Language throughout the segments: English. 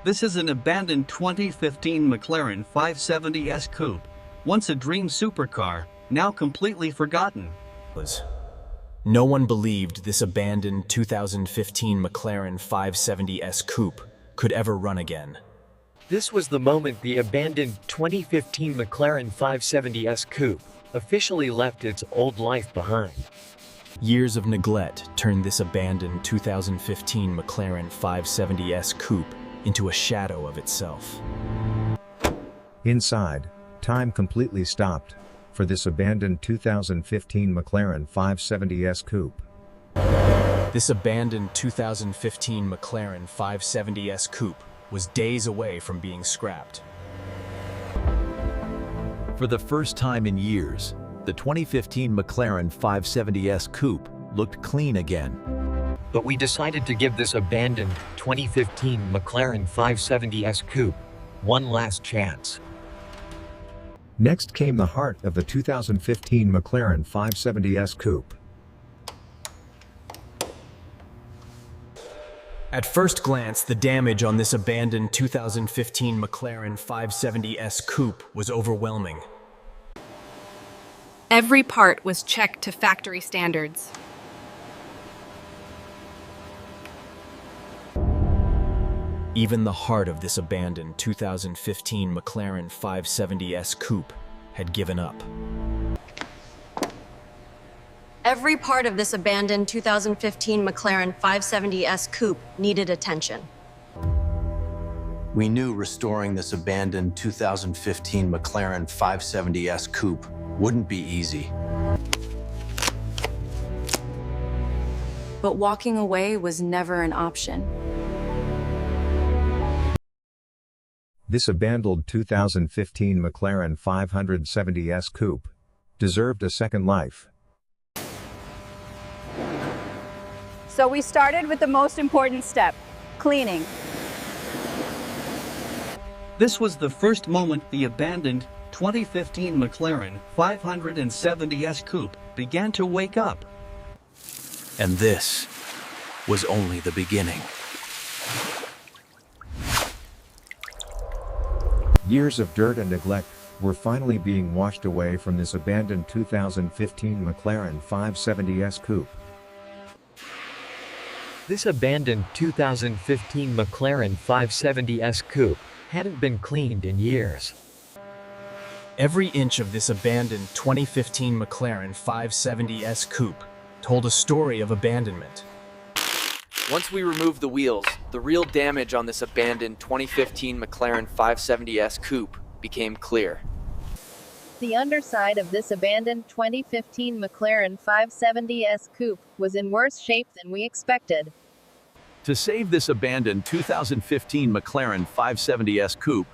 This is an abandoned 2015 McLaren 570S Coupe, once a dream supercar, now completely forgotten. No one believed this abandoned 2015 McLaren 570S Coupe could ever run again. This was the moment the abandoned 2015 McLaren 570S Coupe officially left its old life behind. Years of neglect turned this abandoned 2015 McLaren 570S Coupe into a shadow of itself. Inside, time completely stopped for this abandoned 2015 McLaren 570S Coupe. This abandoned 2015 McLaren 570S Coupe was days away from being scrapped. For the first time in years, the 2015 McLaren 570S Coupe looked clean again. But we decided to give this abandoned 2015 McLaren 570S Coupe one last chance. Next came the heart of the 2015 McLaren 570S Coupe. At first glance, the damage on this abandoned 2015 McLaren 570S Coupe was overwhelming. Every part was checked to factory standards. Even the heart of this abandoned 2015 McLaren 570S Coupe had given up. Every part of this abandoned 2015 McLaren 570S Coupe needed attention. We knew restoring this abandoned 2015 McLaren 570S Coupe wouldn't be easy. But walking away was never an option. This abandoned 2015 McLaren 570S Coupe deserved a second life. So we started with the most important step, cleaning. This was the first moment the abandoned 2015 McLaren 570S Coupe began to wake up. And this was only the beginning. Years of dirt and neglect were finally being washed away from this abandoned 2015 McLaren 570S Coupe. This abandoned 2015 McLaren 570S Coupe hadn't been cleaned in years. Every inch of this abandoned 2015 McLaren 570S Coupe told a story of abandonment. Once we removed the wheels, the real damage on this abandoned 2015 McLaren 570S Coupe became clear. The underside of this abandoned 2015 McLaren 570S Coupe was in worse shape than we expected. To save this abandoned 2015 McLaren 570S Coupe,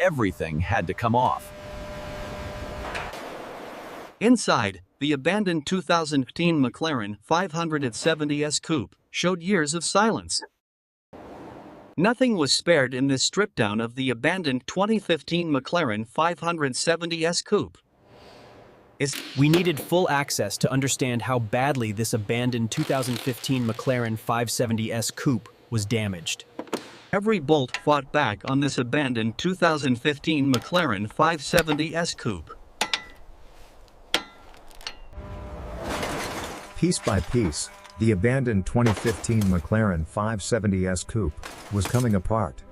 everything had to come off. Inside, the abandoned 2015 McLaren 570S Coupe showed years of silence. Nothing was spared in this strip-down of the abandoned 2015 McLaren 570S Coupe. We needed full access to understand how badly this abandoned 2015 McLaren 570S Coupe was damaged. Every bolt fought back on this abandoned 2015 McLaren 570S Coupe. Piece by piece, the abandoned 2015 McLaren 570S Coupe was coming apart.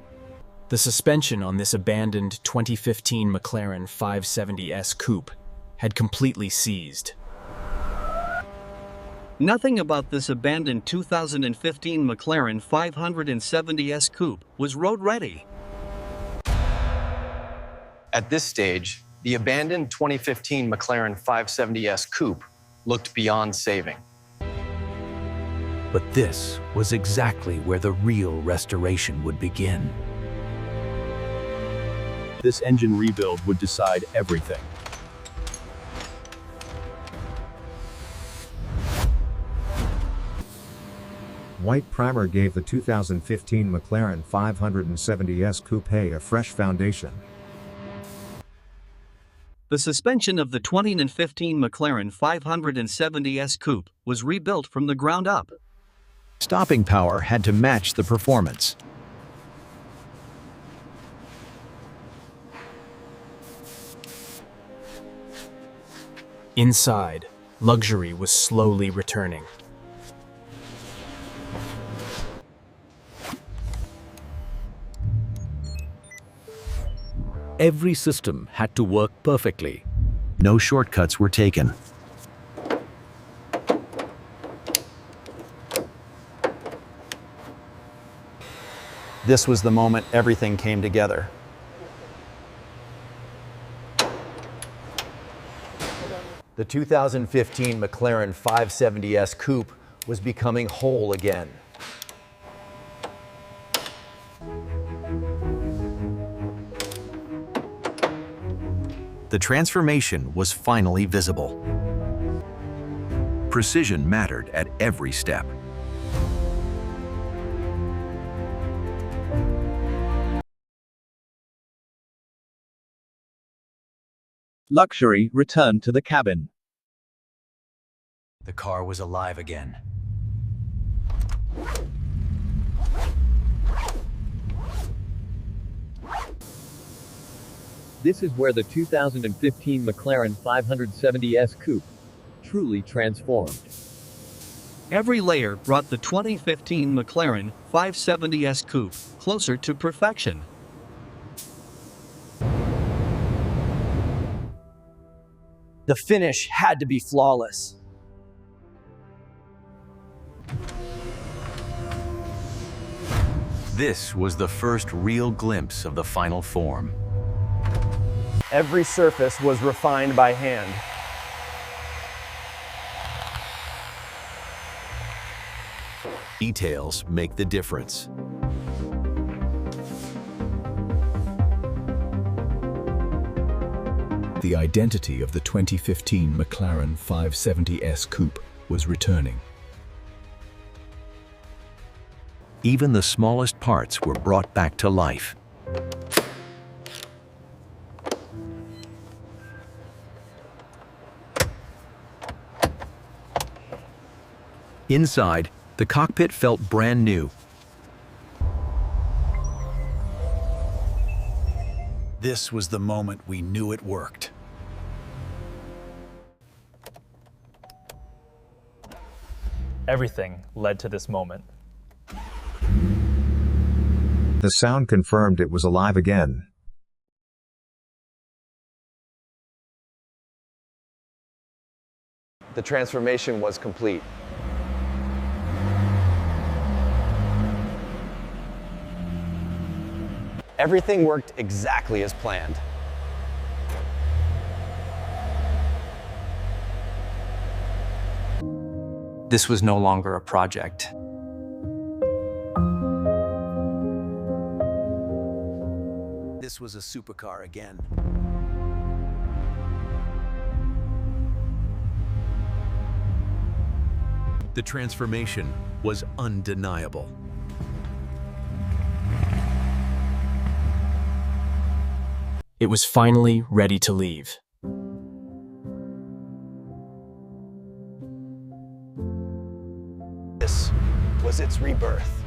The suspension on this abandoned 2015 McLaren 570S Coupe had completely seized. Nothing about this abandoned 2015 McLaren 570S Coupe was road-ready. At this stage, the abandoned 2015 McLaren 570S Coupe looked beyond saving. But this was exactly where the real restoration would begin. This engine rebuild would decide everything. White primer gave the 2015 McLaren 570S Coupe a fresh foundation. The suspension of the 2015 McLaren 570S Coupe was rebuilt from the ground up. Stopping power had to match the performance. Inside, luxury was slowly returning. Every system had to work perfectly. No shortcuts were taken. This was the moment everything came together. The 2015 McLaren 570S Coupe was becoming whole again. The transformation was finally visible. Precision mattered at every step. Luxury returned to the cabin. The car was alive again. This is where the 2015 McLaren 570S Coupe truly transformed. Every layer brought the 2015 McLaren 570S Coupe closer to perfection. The finish had to be flawless. This was the first real glimpse of the final form. Every surface was refined by hand. Details make the difference. The identity of the 2015 McLaren 570S Coupe was returning. Even the smallest parts were brought back to life. Inside, the cockpit felt brand new. This was the moment we knew it worked. Everything led to this moment. The sound confirmed it was alive again. The transformation was complete. Everything worked exactly as planned. This was no longer a project. This was a supercar again. The transformation was undeniable. It was finally ready to leave. This was its rebirth.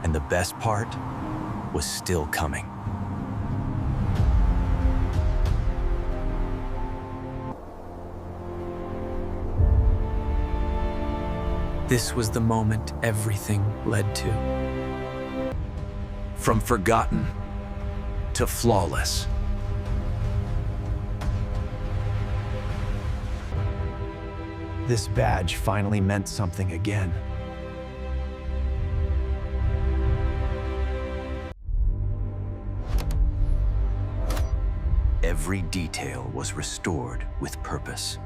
And the best part was still coming. This was the moment everything led to. From forgotten to flawless. This badge finally meant something again. Every detail was restored with purpose.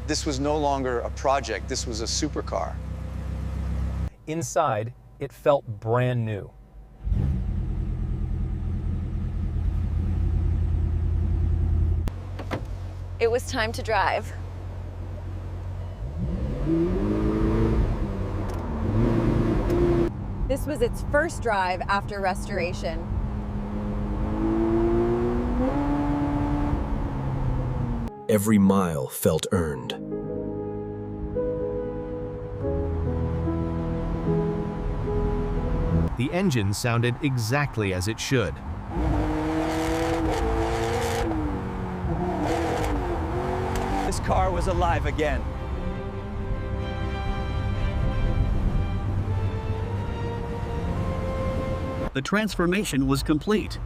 This was no longer a project, this was a supercar. Inside, it felt brand new. It was time to drive. This was its first drive after restoration. Every mile felt earned. The engine sounded exactly as it should. This car was alive again. The transformation was complete.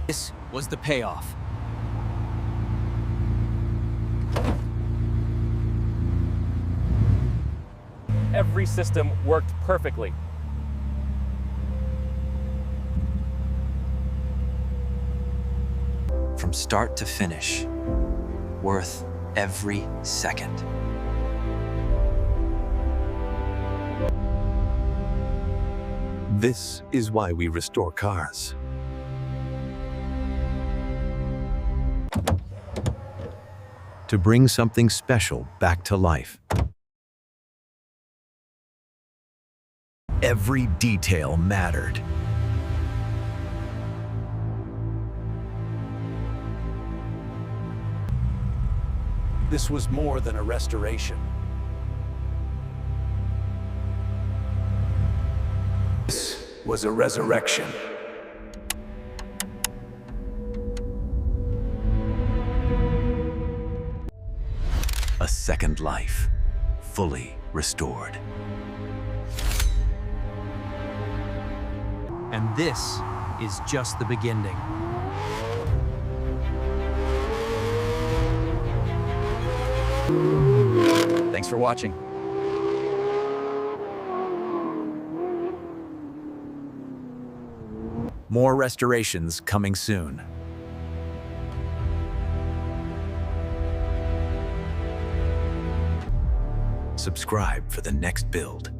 This was the payoff. Every system worked perfectly. From start to finish, worth every second. This is why we restore cars. To bring something special back to life. Every detail mattered. This was more than a restoration. This was a resurrection. A second life, fully restored. And this is just the beginning. Thanks for watching. More restorations coming soon. Subscribe for the next build.